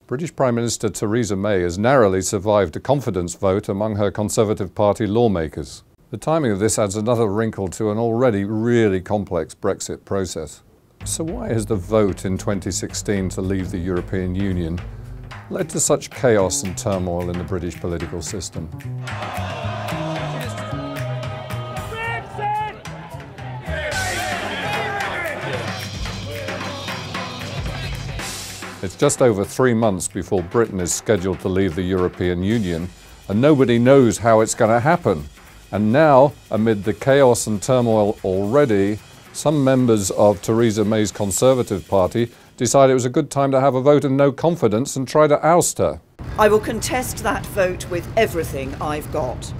British Prime Minister Theresa May has narrowly survived a confidence vote among her Conservative Party lawmakers. The timing of this adds another wrinkle to an already really complex Brexit process. So why has the vote in 2016 to leave the European Union led to such chaos and turmoil in the British political system? It's just over 3 months before Britain is scheduled to leave the European Union, and nobody knows how it's going to happen. And now, amid the chaos and turmoil already, some members of Theresa May's Conservative Party decided it was a good time to have a vote of no confidence and try to oust her. I will contest that vote with everything I've got.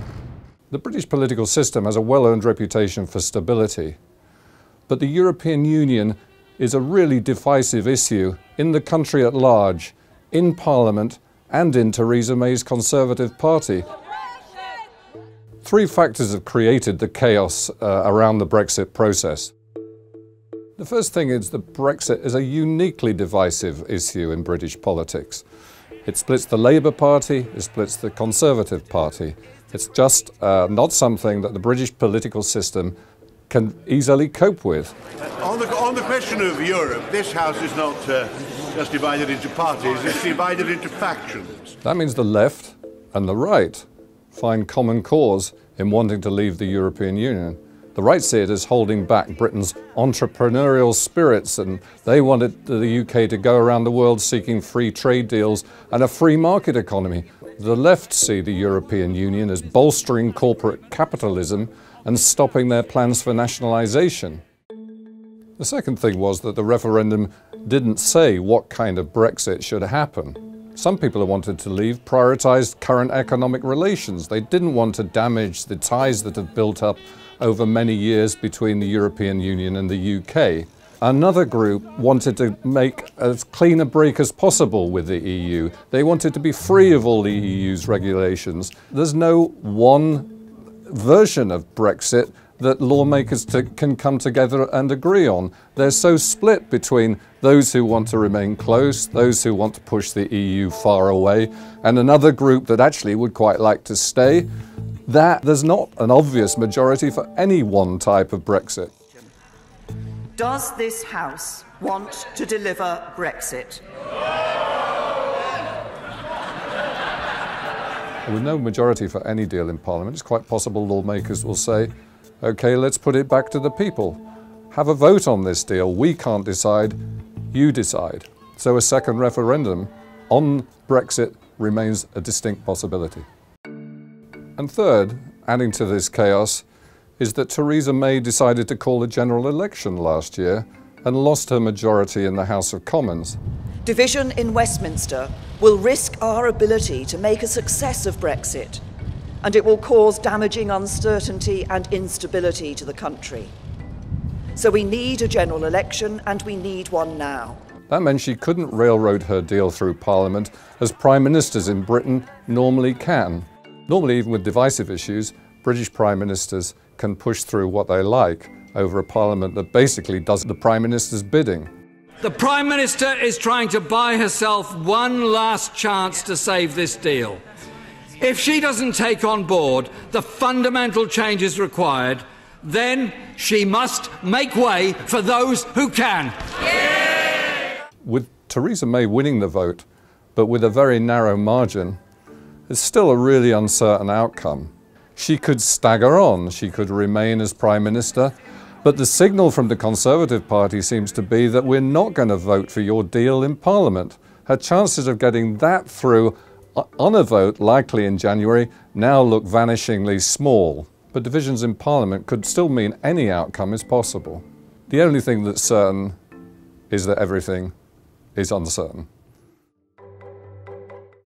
The British political system has a well-earned reputation for stability, but the European Union is a really divisive issue in the country at large, in Parliament and in Theresa May's Conservative Party. 3 factors have created the chaos around the Brexit process. The first thing is that Brexit is a uniquely divisive issue in British politics. It splits the Labour Party, it splits the Conservative Party. It's just not something that the British political system can easily cope with. On the question of Europe, this House is not just divided into parties, it's divided into factions. That means the left and the right find common cause in wanting to leave the European Union. The right see it as holding back Britain's entrepreneurial spirits, and they wanted the UK to go around the world seeking free trade deals and a free market economy. The left see the European Union as bolstering corporate capitalism and stopping their plans for nationalisation. The second thing was that the referendum didn't say what kind of Brexit should happen. Some people who wanted to leave prioritised current economic relations. They didn't want to damage the ties that have built up over many years between the European Union and the UK. Another group wanted to make as clean a break as possible with the EU. They wanted to be free of all the EU's regulations. There's no one version of Brexit that lawmakers can come together and agree on. They're so split between those who want to remain close, those who want to push the EU far away, and another group that actually would quite like to stay, that there's not an obvious majority for any one type of Brexit. Does this House want to deliver Brexit? With no majority for any deal in Parliament, it's quite possible lawmakers will say, OK, let's put it back to the people. Have a vote on this deal. We can't decide, you decide. So a second referendum on Brexit remains a distinct possibility. And third, adding to this chaos, is that Theresa May decided to call a general election last year and lost her majority in the House of Commons. Division in Westminster will risk our ability to make a success of Brexit, and it will cause damaging uncertainty and instability to the country. So we need a general election, and we need one now. That meant she couldn't railroad her deal through Parliament as Prime Ministers in Britain normally can. Normally, even with divisive issues, British Prime Ministers can push through what they like over a Parliament that basically does the Prime Minister's bidding. The Prime Minister is trying to buy herself one last chance to save this deal. If she doesn't take on board the fundamental changes required, then she must make way for those who can. Yeah! With Theresa May winning the vote, but with a very narrow margin, it's still a really uncertain outcome. She could stagger on, she could remain as Prime Minister, but the signal from the Conservative Party seems to be that we're not going to vote for your deal in Parliament. Her chances of getting that through on a vote, likely in January, now look vanishingly small. But divisions in Parliament could still mean any outcome is possible. The only thing that's certain is that everything is uncertain.